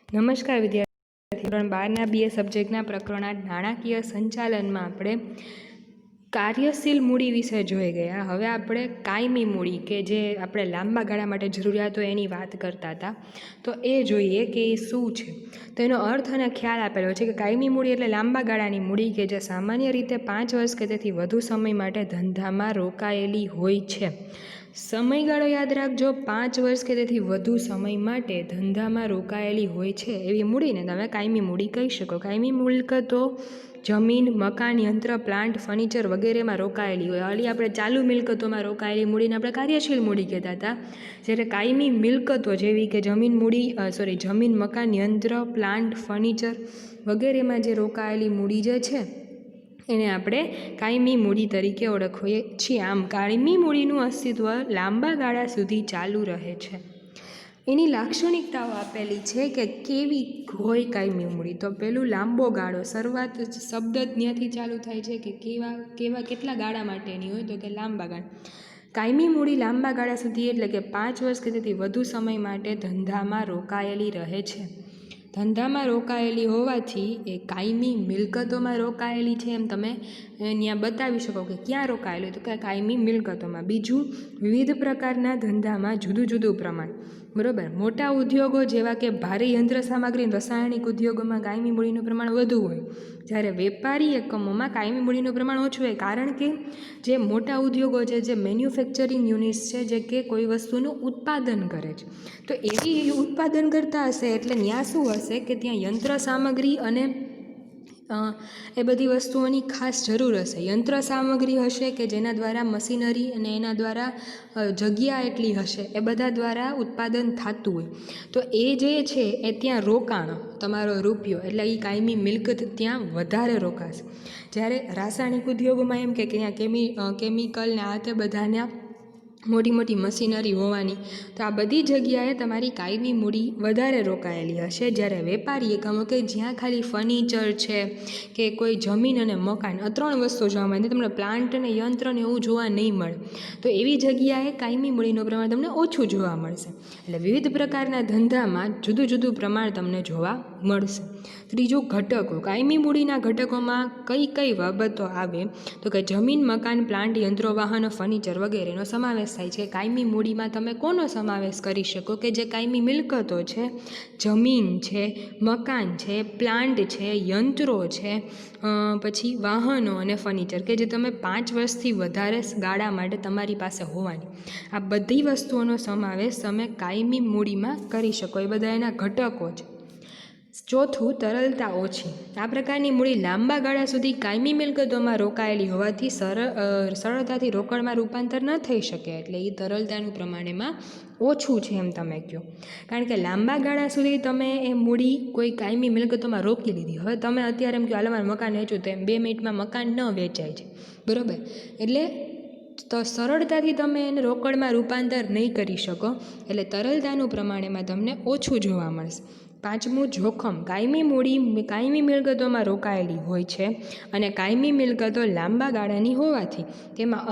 નમસ્કાર વિદ્યાર્થી ધોરણ 12ના BA સબ્જેક્ટના પ્રકરણ 8 નાણાકીય સંચાલનમાં આપણે કાર્યશીલ મૂડી વિશે જોઈ ગયા. હવે આપણે કાયમી મૂડી કે જે આપણે લાંબા ગાળા માટે જરૂરિયાત હોય એની વાત કરતા હતા, તો એ જોઈએ કે એ શું છે. તો એનો અર્થ અને ખ્યાલ આપેલો છે કે કાયમી મૂડી એટલે લાંબા ગાળાની મૂડી કે જે સામાન્ય રીતે 5 વર્ષ કે તેથી વધુ સમય માટે ધંધામાં રોકાયેલી હોય છે. સમયગાળો યાદ રાખજો, 5 વર્ષ કે તેથી વધુ સમય માટે ધંધામાં રોકાયેલી હોય છે એવી મૂડીને તમે કાયમી મૂડી કહી શકો. કાયમી મિલકતો જમીન, મકાન, યંત્ર, પ્લાન્ટ, ફર્નિચર વગેરેમાં રોકાયેલી હોય. અલી આપણે ચાલુ મિલકતોમાં રોકાયેલી મૂડીને આપણે કાર્યશીલ મૂડી કહેતા હતા. જ્યારે કાયમી મિલકતો જેવી કે જમીન, મકાન, યંત્ર, પ્લાન્ટ, ફર્નિચર વગેરેમાં જે રોકાયેલી મૂડી જે છે એને આપણે કાયમી મૂડી તરીકે ઓળખીએ છીએ. આમ કાયમી મૂડીનું અસ્તિત્વ લાંબા ગાળા સુધી ચાલુ રહે છે. એની લાક્ષણિકતાઓ આપેલી છે કે કેવી હોય કાયમી મૂડી. તો પહેલું, લાંબો ગાળો. શરૂઆત શબ્દ જ ત્યાંથી ચાલુ થાય છે કે કેટલા ગાળા માટેની હોય, તો કે લાંબા ગાળા. કાયમી મૂડી લાંબા ગાળા સુધી એટલે કે 5 વર્ષ કે તેથી વધુ સમય માટે ધંધામાં રોકાયેલી રહે છે. ધંધામાં રોકાયેલી હોવાથી એ કાયમી મિલકતોમાં રોકાયેલી છે એમ તમે ત્યાં બતાવી શકો કે ક્યાં રોકાયેલી, તો કે કાયમી મિલકતોમાં. બીજું, વિવિધ પ્રકારના ધંધામાં જુદું જુદું પ્રમાણ. બરાબર. મોટા ઉદ્યોગો જેવા કે ભારે યંત્ર સામગ્રી, રાસાયણિક ઉદ્યોગોમાં કાયમી મૂડીનું પ્રમાણ વધુ હોય, જ્યારે વેપારી એકમોમાં કાયમી મૂડીનું પ્રમાણ ઓછું હોય. કારણ કે જે મોટા ઉદ્યોગો છે, જે મેન્યુફેક્ચરિંગ યુનિટ્સ છે, જે કે કોઈ વસ્તુનું ઉત્પાદન કરે છે, તો એવી ઉત્પાદન કરતા હશે એટલે ત્યાં શું હશે કે ત્યાં યંત્ર સામગ્રી અને એ બધી વસ્તુઓની ખાસ જરૂર હશે. યંત્ર સામગ્રી હશે કે જેના દ્વારા મશીનરી અને એના દ્વારા જગ્યા એટલી હશે, એ બધા દ્વારા ઉત્પાદન થતું હોય. તો એ જે છે એ ત્યાં રોકાણ, તમારો રૂપિયો એટલે એ કાયમી મિલકત ત્યાં વધારે રોકાશે. જ્યારે રાસાયણિક ઉદ્યોગોમાં એમ કે ત્યાં કેમિકલ ને આ તે બધાના મોટી મોટી મશીનરી હોવાની, તો આ બધી જગ્યાએ તમારી કાયમી મૂડી વધારે રોકાયેલી હશે. જ્યારે વેપારી એકમો કે જ્યાં ખાલી ફર્નિચર છે કે કોઈ જમીન અને મકાન, આ 3 વસ્તુ જોવા મળે, તમને પ્લાન્ટ અને યંત્ર ને એવું જોવા નહીં મળે, તો એવી જગ્યાએ કાયમી મૂડીનું પ્રમાણ તમને ઓછું જોવા મળશે. એટલે વિવિધ પ્રકારના ધંધામાં જુદું જુદું પ્રમાણ તમને જોવા મળશે. ત્રીજું, ઘટકો. કાયમી મૂડીના ઘટકોમાં કઈ કઈ બાબતો આવે, તો કે જમીન, મકાન, પ્લાન્ટ, યંત્રો, વાહનો, ફર્નિચર વગેરેનો સમાવેશ થાય છે. કાયમી મૂડીમાં તમે કોનો સમાવેશ કરી શકો કે જે કાયમી મિલકતો છે, જમીન છે, મકાન છે, પ્લાન્ટ છે, યંત્રો છે, પછી વાહનો અને ફર્નિચર કે જે તમે 5 વર્ષથી વધારે ગાળા માટે તમારી પાસે હોવાની, આ બધી વસ્તુઓનો સમાવેશ તમે કાયમી મૂડીમાં કરી શકો. એ બધા એના ઘટકો છે. ચોથું, તરલતા ઓછી. આ પ્રકારની મૂડી લાંબા ગાળા સુધી કાયમી મિલકતોમાં રોકાયેલી હોવાથી સરળતાથી રોકડમાં રૂપાંતર ન થઈ શકે, એટલે એ તરલતાનું પ્રમાણ એમાં ઓછું છે એમ તમે કહો. કારણ કે લાંબા ગાળા સુધી તમે એ મૂડી કોઈ કાયમી મિલકતોમાં રોકી લીધી. હવે તમે અત્યારે એમ કહો હાલ મારે મકાન વેચવું, તો એમ 2 મિનિટમાં મકાન ન વેચાય છે, બરાબર. એટલે તો સરળતાથી તમે એને રોકડમાં રૂપાંતર નહીં કરી શકો, એટલે તરલતાનું પ્રમાણ એમાં તમને ઓછું જોવા મળશે. પાંચમું, જોખમ. કાયમી મૂડી કાયમી મિલકતોમાં રોકાયેલી હોય છે અને કાયમી મિલકતો લાંબા ગાળાની હોવાથી તેમાં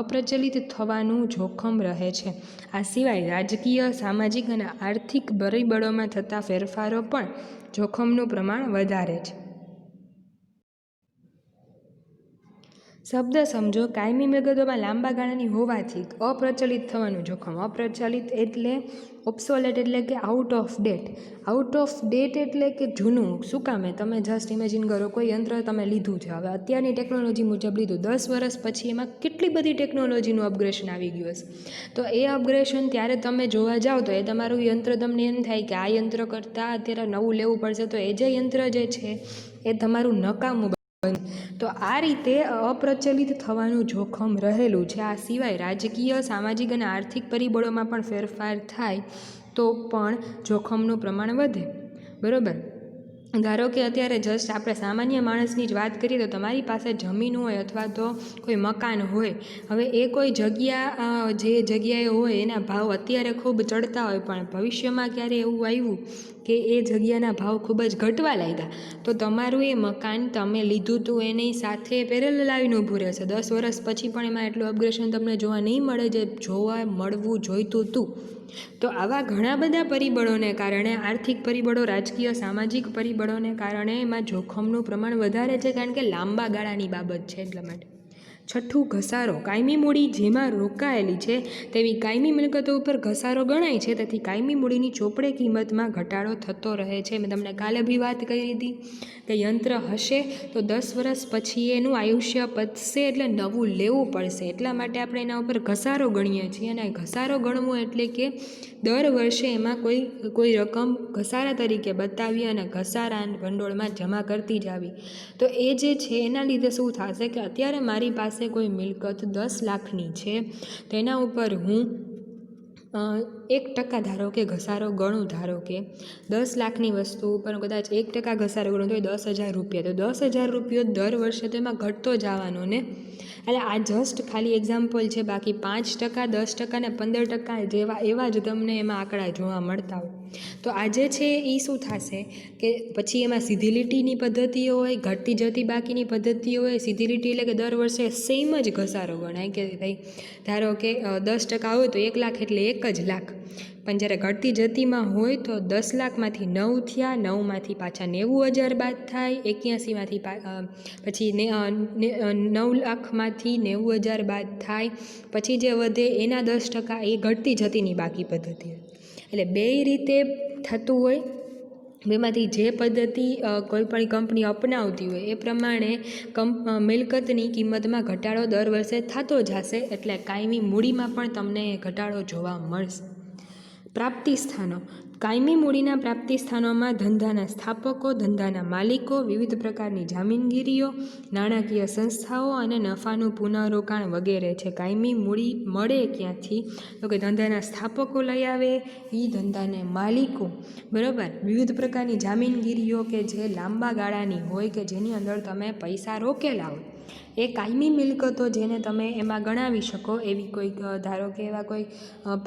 અપ્રચલિત થવાનું જોખમ રહે છે. આ સિવાય રાજકીય, સામાજિક અને આર્થિક પરિબળોમાં થતા ફેરફારો પણ જોખમનું પ્રમાણ વધારે છે. શબ્દ સમજો. કાયમી મિલકતોમાં લાંબા ગાળાની હોવાથી અપ્રચલિત થવાનું જોખમ. અપ્રચલિત એટલે ઓબ્સોલેટ, એટલે કે out of date. Out of date એટલે કે જૂનું. શું કામે? તમે જસ્ટ ઇમેજિન કરો, કોઈ યંત્ર તમે લીધું છે, હવે અત્યારની ટેકનોલોજી મુજબ લીધું, 10 વર્ષ પછી એમાં કેટલી બધી ટેકનોલોજીનું અપગ્રેશન આવી ગયું હશે. તો એ અપગ્રેશન ત્યારે તમે જોવા જાઓ તો એ તમારું યંત્ર તમને એમ થાય કે આ યંત્ર કરતાં અત્યારે નવું લેવું પડશે, તો એ જે યંત્ર જે છે એ તમારું નકામું. તો આ રીતે અપ્રચલિત થવાનું જોખમ રહેલું છે. આ સિવાય રાજકીય, સામાજિક અને આર્થિક પરિબળોમાં પણ ફેરફાર થાય તો પણ જોખમનું પ્રમાણ વધે, બરાબર. ધારો કે અત્યારે જસ્ટ આપણે સામાન્ય માણસની જ વાત કરીએ તો તમારી પાસે જમીન હોય અથવા તો કોઈ મકાન હોય. હવે એ કોઈ જગ્યા જે જગ્યાએ હોય એના ભાવ અત્યારે ખૂબ ચડતા હોય, પણ ભવિષ્યમાં ક્યારે એવું આવ્યું કે એ જગ્યાના ભાવ ખૂબ જ ઘટવા લાગ્યા, તો તમારું એ મકાન તમે લીધું હતું એની સાથે પેરેલલ આવીને ઊભું રહેશે. 10 વર્ષ પછી પણ એમાં એટલું અપગ્રેશન તમને જોવા નહીં મળે જે જોવા મળવું જોઈતું હતું. તો આવા ઘણા બધા પરિબળોને કારણે, આર્થિક પરિબળો, રાજકીય, સામાજિક પરિબળોને કારણે એમાં જોખમનું પ્રમાણ વધારે છે, કારણ કે લાંબા ગાળાની બાબત છે એટલા માટે. છઠ્ઠું, ઘસારો. કાયમી મૂડી જેમાં રોકાયેલી છે તેવી કાયમી મિલકતો ઉપર ઘસારો ગણાય છે, તેથી કાયમી મૂડીની ચોપડે કિંમતમાં ઘટાડો થતો રહે છે. મેં તમને કાલે બી વાત કરી હતી કે યંત્ર હશે તો 10 વર્ષ પછી એનું આયુષ્ય પતશે એટલે નવું લેવું પડશે, એટલા માટે આપણે એના ઉપર ઘસારો ગણીએ છીએ. અને ઘસારો ગણવો એટલે કે દર વર્ષે એમાં કોઈ રકમ ઘસારા તરીકે બતાવી અને ઘસારા ભંડોળમાં જમા કરતી જ આવી. તો એ જે છે એના લીધે શું થશે કે અત્યારે મારી પાસે કોઈ મિલકત 10 લાખની છે, તેના ઉપર હું 1% ધારો કે ઘસારો ગણું, ધારો કે 10 લાખની વસ્તુ ઉપર કદાચ 1% ઘસારો ગણું તો એ 10,000 રૂપિયા. તો 10,000 રૂપિયો દર વર્ષે તો એમાં ઘટતો જવાનો ને. એટલે આ જસ્ટ ખાલી એક્ઝામ્પલ છે, બાકી 5%, 10% ને 15% એવા જ તમને એમાં આંકડા જોવા મળતા હોય. તો આજે છે એ શું થશે કે પછી એમાં સીધી લીટીની પદ્ધતિઓ હોય, ઘટતી જતી બાકીની પદ્ધતિઓ હોય. સીધી લીટી એટલે કે દર વર્ષે સેમ જ ઘસારો ગણાય કે ભાઈ ધારો કે 10% હોય તો 1 લાખ એટલે 1 જ લાખ. પણ જ્યારે ઘટતી જતીમાં હોય તો 10 લાખમાંથી 9 થયા, 9માંથી પાછા 90,000 બાદ થાય, 81માંથી પછી 9 લાખમાંથી 90,000 બાદ થાય, પછી જે વધે એના 10% એ ઘટતી જતીની બાકી પદ્ધતિ. એટલે બેય રીતે થતું હોય. બેમાંથી જે પદ્ધતિ કોઈ પણ કંપની અપનાવતી હોય એ પ્રમાણે મિલકતની કિંમતમાં ઘટાડો દર વર્ષે થતો જશે, એટલે કાયમી મૂડીમાં પણ તમને ઘટાડો જોવા મળશે. પ્રાપ્તિ સ્થાનો. કાયમી મૂડીના પ્રાપ્તિ સ્થાનોમાં ધંધાના સ્થાપકો, ધંધાના માલિકો, વિવિધ પ્રકારની જામીનગીરીઓ, નાણાકીય સંસ્થાઓ અને નફાનું પુનઃરોકાણ વગેરે છે. કાયમી મૂડી મળે ક્યાંથી તો કે ધંધાના સ્થાપકો લઈ આવે, એ ધંધાને માલિકો, બરાબર. વિવિધ પ્રકારની જામીનગીરીઓ કે જે લાંબા ગાળાની હોય કે જેની અંદર તમે પૈસા રોકેલા હોય, એ કાયમી મિલકતો જેને તમે એમાં ગણાવી શકો. એવી કોઈ ધારો કે એવા કોઈ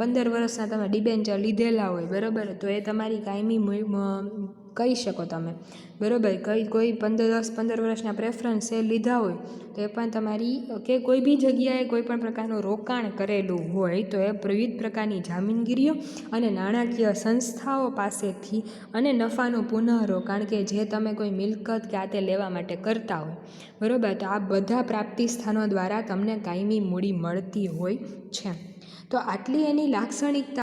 15 વર્ષના તમે ડિબેન્ચર લીધેલા હોય, બરાબર, તો એ તમારી કાયમી કહી શકો તમે, બરાબર. કોઈ 10-15 વર્ષના પ્રેફરન્સ શેર લીધા હોય તો એ પણ તમારી, કે કોઈ બી જગ્યાએ કોઈ પણ પ્રકારનું રોકાણ કરેલું હોય તો એ વિવિધ પ્રકારની જામીનગીરીઓ અને નાણાકીય સંસ્થાઓ પાસેથી અને નફાનું પુનઃરોકાણ કે જે તમે કોઈ મિલકત કે આ તે લેવા માટે કરતા હોય, બરાબર. તો આ બધા પ્રાપ્તિ સ્થાનો દ્વારા તમને કાયમી મૂડી મળતી હોય છે. તો આટલી એની લાક્ષણિકતા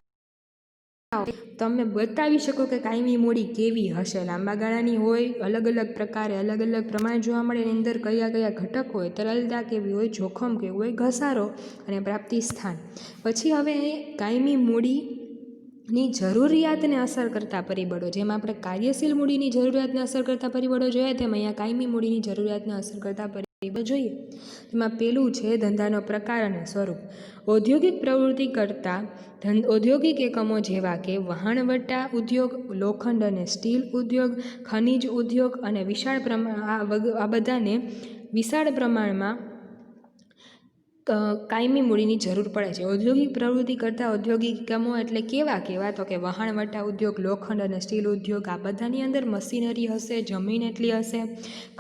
તમે બતાવી શકો કે કાયમી મૂડી કેવી હશે. લાંબા ગાળાની હોય, અલગ અલગ પ્રકારે અલગ અલગ પ્રમાણ જોવા મળે, એની અંદર કયા કયા ઘટક હોય, તરલતા કેવી હોય, જોખમ કેવું હોય, ઘસારો અને પ્રાપ્તિ સ્થાન. પછી હવે કાયમી મૂડીની જરૂરિયાતને અસર કરતા પરિબળો, જેમ આપણે કાર્યશીલ મૂડીની જરૂરિયાતને અસર કરતા પરિબળો જોયા, તેમ અહીંયા કાયમી મૂડીની જરૂરિયાતને અસર કરતા પરિબળો જોઈએ. તેમાં પહેલું છે ધંધાનો પ્રકાર અને સ્વરૂપ. ઔદ્યોગિક પ્રવૃત્તિ કરતા ઔદ્યોગિક એકમો જેવા કે વહાણવટા ઉદ્યોગ, લોખંડ અને સ્ટીલ ઉદ્યોગ, ખનિજ ઉદ્યોગ અને આ બધાને વિશાળ પ્રમાણમાં કાયમી મૂડીની જરૂર પડે છે. ઔદ્યોગિક પ્રવૃત્તિ કરતા ઔદ્યોગિક એકમો એટલે કેવા તો કે વહાણવટા ઉદ્યોગ, લોખંડ અને સ્ટીલ ઉદ્યોગ, આ બધાની અંદર મશીનરી હશે, જમીન એટલી હશે.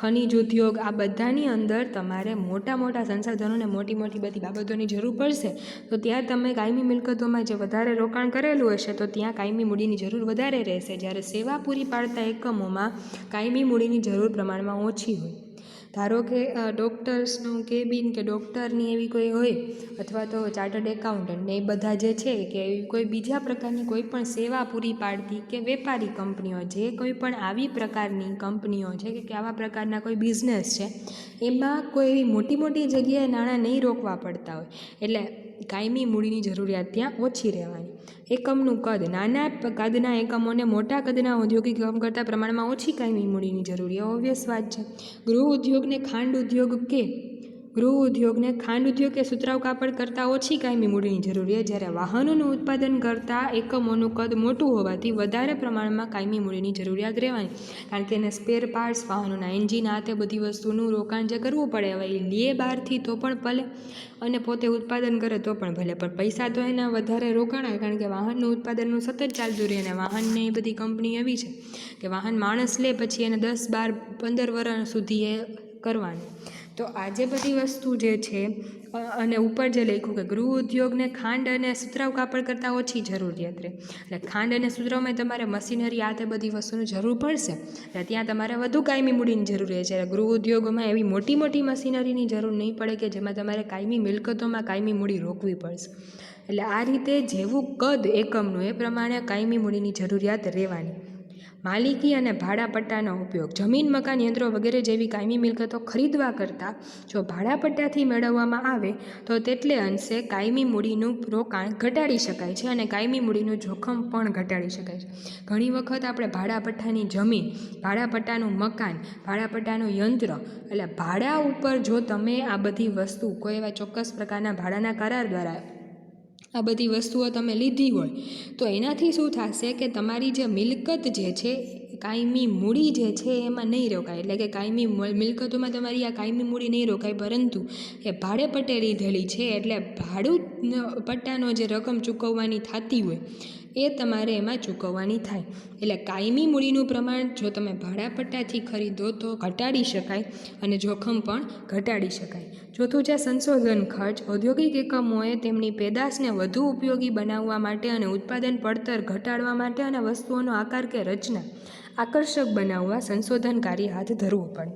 ખનિજ ઉદ્યોગ, આ બધાની અંદર તમારે મોટા મોટા સંસાધનોને મોટી મોટી બધી બાબતોની જરૂર પડશે. તો ત્યાં તમે કાયમી મિલકતોમાં જે વધારે રોકાણ કરેલું હશે તો ત્યાં કાયમી મૂડીની જરૂર વધારે રહેશે. જ્યારે સેવા પૂરી પાડતા એકમોમાં કાયમી મૂડીની જરૂર પ્રમાણમાં ઓછી હોય. ધારો કે ડૉક્ટર્સનું કેબિન કે ડૉક્ટરની એવી કોઈ હોય, અથવા તો ચાર્ટર્ડ એકાઉન્ટન્ટ ને એ બધા જે છે કે કોઈ બીજા પ્રકારની કોઈ પણ સેવા પૂરી પાડતી કે વેપારી કંપનીઓ, જે કોઈ પણ આવી પ્રકારની કંપનીઓ છે કે આવા પ્રકારના કોઈ બિઝનેસ છે, એમાં કોઈ એવી મોટી મોટી જગ્યાએ નાણાં નહીં રોકવા પડતા હોય, એટલે કાયમી મૂડીની જરૂરિયાત ત્યાં ઓછી રહેવાની. એકમનું કદ. નાના કદના એકમોને મોટા કદના ઔદ્યોગિક એકમ કરતાં પ્રમાણમાં ઓછી કાયમી મૂડીની જરૂર, એ ઓબ્વિયસ વાત છે. ગૃહ ઉદ્યોગને ખાંડ ઉદ્યોગ કે સુતરાઉ કાપડ કરતાં ઓછી કાયમી મૂડીની જરૂરિયાત, જ્યારે વાહનોનું ઉત્પાદન કરતાં એકમોનું કદ મોટું હોવાથી વધારે પ્રમાણમાં કાયમી મૂડીની જરૂરિયાત રહેવાની, કારણ કે એને સ્પેર પાર્ટ્સ, વાહનોના એન્જિન, આ તે બધી વસ્તુનું રોકાણ જે કરવું પડે, હવે એ લે બહારથી તો પણ ભલે અને પોતે ઉત્પાદન કરે તો પણ ભલે, પણ પૈસા તો એના વધારે રોકાણ, કારણ કે વાહનનું ઉત્પાદનનું સતત ચાલતું રહે. અને વાહનને એ બધી કંપની એવી છે કે વાહન માણસ લે પછી એને 10, 12, 15 વર્ષ સુધી એ કરવાનું. તો આ જે બધી વસ્તુ જે છે અને ઉપર જે લખ્યું કે ગૃહ ઉદ્યોગને ખાંડ અને સુતરાઉ કાપડ કરતાં ઓછી જરૂરિયાત રહે, એટલે ખાંડ અને સુતરાઉમાં તમારે મશીનરી આ તે બધી વસ્તુની જરૂર પડશે, એટલે ત્યાં તમારે વધુ કાયમી મૂડીની જરૂર રહે છે. ગૃહ ઉદ્યોગોમાં એવી મોટી મોટી મશીનરીની જરૂર નહીં પડે કે જેમાં તમારે કાયમી મિલકતોમાં કાયમી મૂડી રોકવી પડશે. એટલે આ રીતે જેવું કદ એકમનું એ પ્રમાણે કાયમી મૂડીની જરૂરિયાત રહેવાની. માલિકી અને ભાડાપટ્ટાનો ઉપયોગ. જમીન, મકાન, યંત્રો વગેરે જેવી કાયમી મિલકતો ખરીદવા કરતાં જો ભાડાપટ્ટાથી મેળવવામાં આવે તો તેટલે અંશે કાયમી મૂડીનું રોકાણ ઘટાડી શકાય છે અને કાયમી મૂડીનું જોખમ પણ ઘટાડી શકાય છે. ઘણી વખત આપણે ભાડાપટ્ટાની જમીન, ભાડાપટ્ટાનું મકાન, ભાડાપટ્ટાનું યંત્ર, એટલે ભાડા ઉપર જો તમે આ બધી વસ્તુ કોઈ એવા ચોક્કસ પ્રકારના ભાડાના કરાર દ્વારા આ બધી વસ્તુઓ તમે લીધી હોય તો એનાથી શું થશે કે તમારી જે મિલકત જે છે, કાયમી મૂડી જે છે એમાં નહીં રોકાય. એટલે કે કાયમી મિલકતોમાં તમારી આ કાયમી મૂડી નહીં રોકાય, પરંતુ એ ભાડે પટ્ટે લીધેલી છે, એટલે ભાડું પટ્ટાનો જે રકમ ચૂકવવાની થતી હોય એ તમારે એમાં ચૂકવવાની થાય. એટલે કાયમી મૂડીનું પ્રમાણ જો તમે ભાડાપટ્ટાથી ખરીદો તો ઘટાડી શકાય અને જોખમ પણ ઘટાડી શકાય. ચોથું છે સંશોધન ખર્ચ. ઔદ્યોગિક એકમોએ તેમની પેદાશને વધુ ઉપયોગી બનાવવા માટે અને ઉત્પાદન પડતર ઘટાડવા માટે અને વસ્તુઓનો આકાર કે રચના આકર્ષક બનાવવા સંશોધન કાર્ય હાથ ધરવું પડે.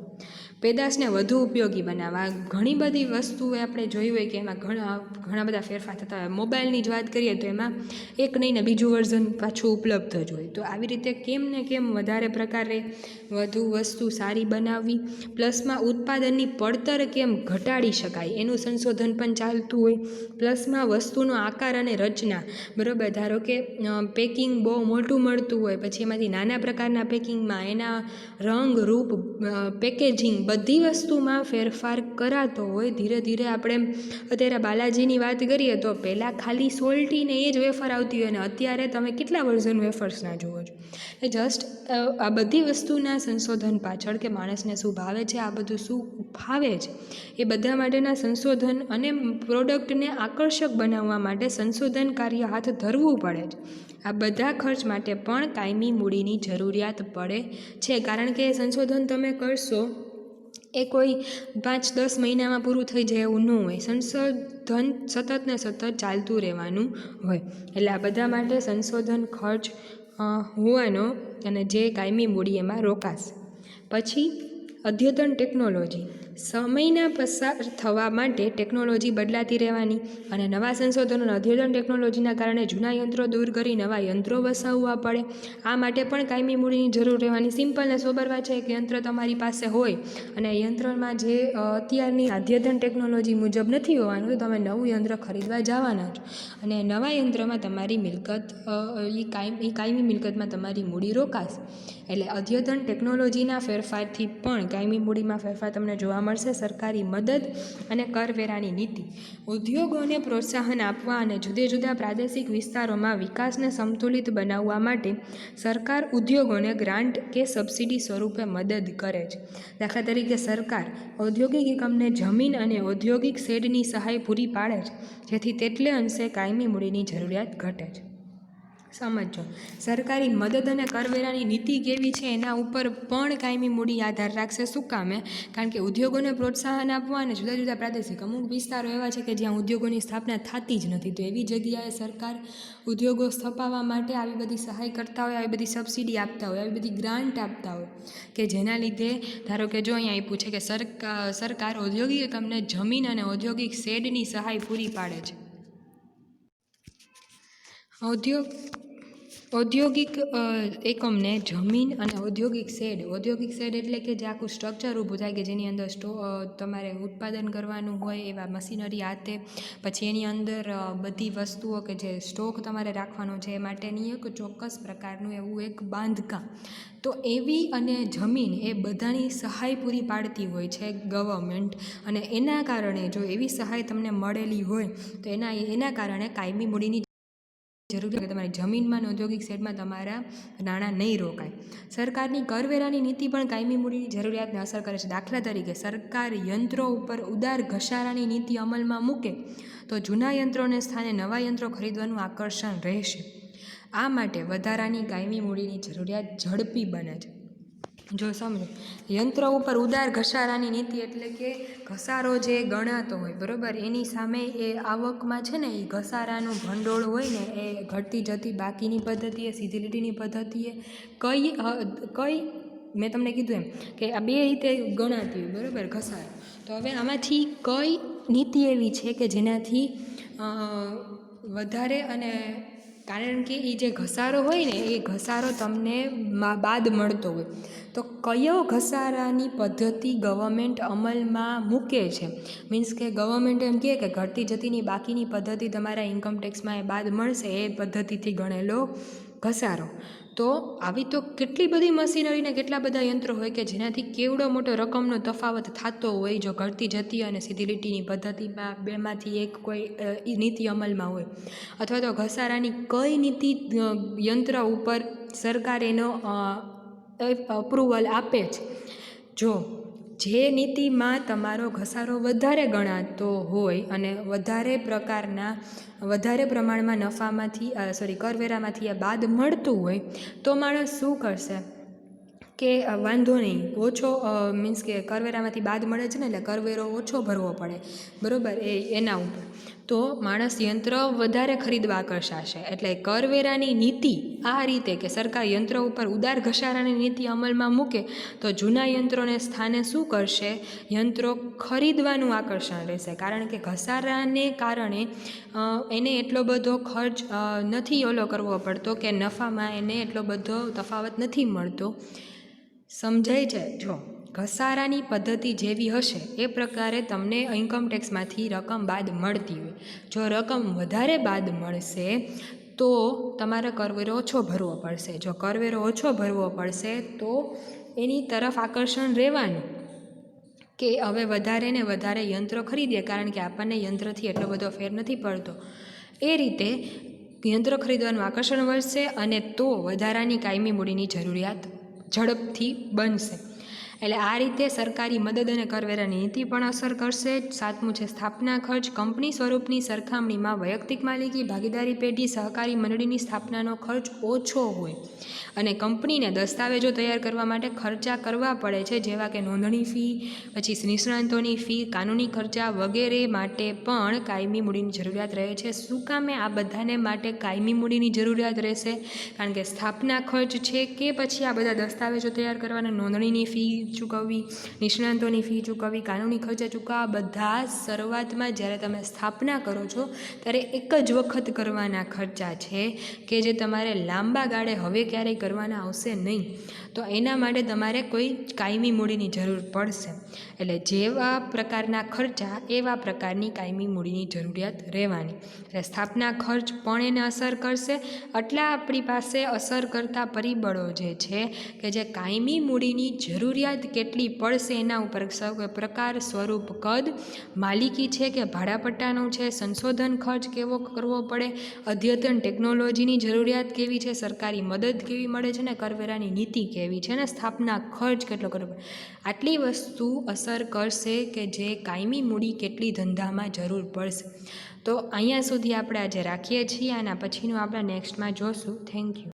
પેદાશને વધુ ઉપયોગી બનાવવા. ઘણી બધી વસ્તુઓ આપણે જોઈ હોય કે એમાં ઘણા બધા ફેરફાર થતા હોય. મોબાઈલની જ વાત કરીએ તો એમાં એક નહીં ને બીજું વર્ઝન પાછું ઉપલબ્ધ જ હોય. તો આવી રીતે કેમ ને કેમ વધારે પ્રકારે વધુ વસ્તુ સારી બનાવવી, પ્લસમાં ઉત્પાદનની પડતર કેમ ઘટાડી શકાય એનું સંશોધન પણ ચાલતું હોય. પ્લસમાં વસ્તુનો આકાર અને રચના, બરાબર, ધારો કે પેકિંગ બહુ મોટું મળતું હોય, પછી એમાંથી નાના પ્રકારના પેકિંગમાં એના રંગ, રૂપ, પેકેજિંગ બધી વસ્તુમાં ફેરફાર કરાતો હોય. ધીરે ધીરે આપણે અત્યારે બાલાજીની વાત કરીએ તો પહેલાં ખાલી સોલ્ટીને એ જ વેફર આવતી હોય ને અત્યારે તમે કેટલા વર્ઝન વેફર્સના જુઓ છો. એ જસ્ટ આ બધી વસ્તુના સંશોધન પાછળ કે માણસને શું ભાવે છે, આ બધું શું ફાવે છે, એ બધા માટેના સંશોધન અને પ્રોડક્ટને આકર્ષક બનાવવા માટે સંશોધન કાર્ય હાથ ધરવું પડે છે. આ બધા ખર્ચ માટે પણ કાયમી મૂડીની જરૂરિયાત પડે છે, કારણ કે સંશોધન તમે કરશો એ કોઈ 5-10 મહિનામાં પૂરું થઈ જાય એવું ન હોય. સંશોધન સતત ને સતત ચાલતું રહેવાનું હોય. એટલે આ બધા માટે સંશોધન ખર્ચ હોવાનો અને જે કાયમી મૂડી એમાં રોકાશે. પછી અદ્યતન ટેકનોલોજી. સમયના પસાર થવા માટે ટેકનોલોજી બદલાતી રહેવાની અને નવા સંશોધનો અદ્યતન ટેકનોલોજીના કારણે જૂના યંત્રો દૂર કરી નવા યંત્રો વસાવવા પડે. આ માટે પણ કાયમી મૂડીની જરૂર રહેવાની. સિમ્પલ ને સોબર વાત છે, એક યંત્ર તમારી પાસે હોય અને યંત્રમાં જે અત્યારની અદ્યતન ટેકનોલોજી મુજબ નથી હોવાનું તો તમે નવું યંત્ર ખરીદવા જવાના છો અને નવા યંત્રમાં તમારી મિલકત એ કાયમી મિલકતમાં તમારી મૂડી રોકાશે. એટલે અદ્યતન ટેકનોલોજીના ફેરફારથી પણ કાયમી મૂડીમાં ફેરફાર તમને જોવા મળશે. સરકારી મદદ અને કરવેરાની નીતિ. ઉદ્યોગોને પ્રોત્સાહન આપવા અને જુદા જુદા પ્રાદેશિક વિસ્તારોમાં વિકાસને સંતુલિત બનાવવા માટે સરકાર ઉદ્યોગોને ગ્રાન્ટ કે સબસિડી સ્વરૂપે મદદ કરે છે. દાખલા તરીકે સરકાર ઔદ્યોગિક એકમને જમીન અને ઔદ્યોગિક શેડની સહાય પૂરી પાડે છે, જેથી તેટલે અંશે કાયમી મૂડીની જરૂરિયાત ઘટે છે. સમજો, સરકારી મદદ અને કરવેરાની નીતિ કેવી છે એના ઉપર પણ કાયમી મૂડી આધાર રાખશે. શું કામે? કારણ કે ઉદ્યોગોને પ્રોત્સાહન આપવા અને જુદા જુદા પ્રાદેશિક અમુક વિસ્તારો એવા છે કે જ્યાં ઉદ્યોગોની સ્થાપના થતી જ નથી, તો એવી જગ્યાએ સરકાર ઉદ્યોગો સ્થપાવવા માટે આવી બધી સહાય કરતા હોય, આવી બધી સબસિડી આપતા હોય, આવી બધી ગ્રાન્ટ આપતા હોય કે જેના લીધે ધારો કે જો અહીંયા આપ્યું છે કે સરકાર ઔદ્યોગિક એકમને જમીન અને ઔદ્યોગિક શેડની સહાય પૂરી પાડે છે. ઔદ્યોગિક એકમને જમીન અને ઔદ્યોગિક શેડ એટલે કે જે આખું સ્ટ્રક્ચર ઊભું થાય કે જેની અંદર તમારે ઉત્પાદન કરવાનું હોય એવા મશીનરી આતે, પછી એની અંદર બધી વસ્તુઓ કે જે સ્ટોક તમારે રાખવાનો છે એ માટેની એક ચોક્કસ પ્રકારનું એવું એક બાંધકામ. તો એવી અને જમીન એ બધાની સહાય પૂરી પાડતી હોય છે ગવર્મેન્ટ, અને એના કારણે જો એવી સહાય તમને મળેલી હોય તો એના કારણે કાયમી મૂડીની જરૂરી કે તમારી જમીનમાં ઔદ્યોગિક શેડમાં તમારા નાણાં નહીં રોકાય. સરકારની કરવેરાની નીતિ પણ કાયમી મૂડીની જરૂરિયાતને અસર કરે છે. દાખલા તરીકે સરકાર યંત્રો ઉપર ઉદાર ઘસારાની નીતિ અમલમાં મૂકે તો જૂના યંત્રોને સ્થાને નવા યંત્રો ખરીદવાનું આકર્ષણ રહેશે. આ માટે વધારાની કાયમી મૂડીની જરૂરિયાત ઝડપી બને છે. જો સમજો, યંત્ર ઉપર ઉદાર ઘસારાની નીતિ એટલે કે ઘસારો જે ગણાતો હોય બરાબર, એની સામે એ આવકમાં છે ને એ ઘસારાનું ભંડોળ હોય ને એ ઘટતી જતી બાકીની પદ્ધતિએ, સીધી લીટીની પદ્ધતિએ કઈ મેં તમને કીધું એમ કે આ બે રીતે ગણાતી હોય બરાબર ઘસારો. તો હવે આમાંથી કઈ નીતિ એવી છે કે જેનાથી વધારે, અને કારણ કે એ જે ઘસારો હોય ને એ ઘસારો તમને બાદ મળતો હોય, તો કયો ઘસારાની પદ્ધતિ ગવર્મેન્ટ અમલમાં મૂકે છે, મીન્સ કે ગવર્મેન્ટ એમ કહે કે ઘટતી જતીની બાકીની પદ્ધતિ તમારા ઇન્કમટેક્સમાં એ બાદ મળશે, એ પદ્ધતિથી ગણેલો ઘસારો. તો આવી તો કેટલી બધી મશીનરીને કેટલા બધા યંત્રો હોય કે જેનાથી કેવડો મોટો રકમનો તફાવત થતો હોય જો ઘટતી જતી અને સીધી લીટીની પદ્ધતિમાં બેમાંથી એક કોઈ નીતિ અમલમાં હોય, અથવા તો ઘસારાની કઈ નીતિ યંત્ર ઉપર સરકાર એનો અપ્રુવલ આપે છે. જો જે નીતિમાં તમારો ઘસારો વધારે ગણાતો હોય અને વધારે પ્રમાણમાં નફામાંથી કરવેરામાંથી આ બાદ મળતું હોય, તો માણસ શું કરશે કે વાંધો નહીં, ઓછો મીન્સ કે કરવેરામાંથી બાદ મળે છે ને એટલે કરવેરો ઓછો ભરવો પડે બરાબર એના ઉપર, તો માણસ યંત્ર વધારે ખરીદવા આકર્ષાશે. એટલે કરવેરાની નીતિ આ રીતે કે સરકાર યંત્ર ઉપર ઉદાર ઘસારાની નીતિ અમલમાં મૂકે તો જૂના યંત્રોને સ્થાને શું કરશે, યંત્રો ખરીદવાનું આકર્ષણ રહેશે, કારણ કે ઘસારાને કારણે એને એટલો બધો ખર્ચ નથી કરવો પડતો કે નફામાં એને એટલો બધો તફાવત નથી મળતો. સમજાય છે? જો ઘસારાની પદ્ધતિ જેવી હશે એ પ્રકારે તમને ઇન્કમટેક્સમાંથી રકમ બાદ મળતી હોય. જો રકમ વધારે બાદ મળશે તો તમારે કરવેરો ઓછો ભરવો પડશે. જો કરવેરો ઓછો ભરવો પડશે તો એની તરફ આકર્ષણ રહેવાનું કે હવે વધારે ને વધારે યંત્રો ખરીદીએ, કારણ કે આપણને યંત્રથી એટલો બધો ફેર નથી પડતો. એ રીતે યંત્રો ખરીદવાનું આકર્ષણ વધશે અને તો વધારાની કાયમી મૂડીની જરૂરિયાત ઝડપથી બનશે. એટલે આ રીતે સરકારી મદદ અને કરવેરાની નીતિ પણ અસર કરશે. 7મું છે સ્થાપના ખર્ચ. કંપની સ્વરૂપની સરખામણીમાં વૈયક્તિક માલિકી, ભાગીદારી પેઢી, સહકારી મંડળીની સ્થાપનાનો ખર્ચ ઓછો હોય અને કંપનીને દસ્તાવેજો તૈયાર કરવા માટે ખર્ચા કરવા પડે છે, જેવા કે નોંધણી ફી, પછી નિષ્ણાંતોની ફી, કાનૂની ખર્ચા વગેરે માટે પણ કાયમી મૂડીની જરૂરિયાત રહે છે. શું કામે આ બધાને માટે કાયમી મૂડીની જરૂરિયાત રહેશે? કારણ કે સ્થાપના ખર્ચ છે કે પછી આ બધા દસ્તાવેજો તૈયાર કરવાના, નોંધણીની ફી ચૂકવવી, નિષ્ણાંતોની ફી ચૂકવવી, કાનૂની ખર્ચા ચૂકવવા, બધા શરૂઆતમાં જ્યારે તમે સ્થાપના કરો છો ત્યારે એક જ વખત કરવાના ખર્ચા છે કે જે તમારે લાંબા ગાળે હવે ક્યારેય કરવાના આવશે નહીં. તો એના માટે તમારે કોઈ કાયમી મૂડીની જરૂર પડશે. એટલે જેવા પ્રકારના ખર્ચા એવા પ્રકારની કાયમી મૂડીની જરૂરિયાત રહેવાની. એટલે સ્થાપના ખર્ચ પણ એને અસર કરશે. આટલા આપણી પાસે અસર કરતા પરિબળો જે છે કે જે કાયમી મૂડીની જરૂરિયાત કેટલી પડશે એના ઉપર પ્રકાર, સ્વરૂપ, કદ, માલિકી છે કે ભાડાપટ્ટાનું છે, સંશોધન ખર્ચ કેવો કરવો પડે, અદ્યતન ટેકનોલોજીની જરૂરિયાત કેવી છે, સરકારી મદદ કેવી મળે છે ને કરવેરાની નીતિ કેવી છે ને સ્થાપના ખર્ચ કેટલો કરવો પડે, આટલી વસ્તુ અસર કરશે કે જે કાયમી મૂડી કેટલી ધંધામાં જરૂર પડશે. તો અહીંયા સુધી આપણે આજે રાખીએ છીએ. આના પછીનું આપણે નેક્સ્ટમાં જોશું. Thank you.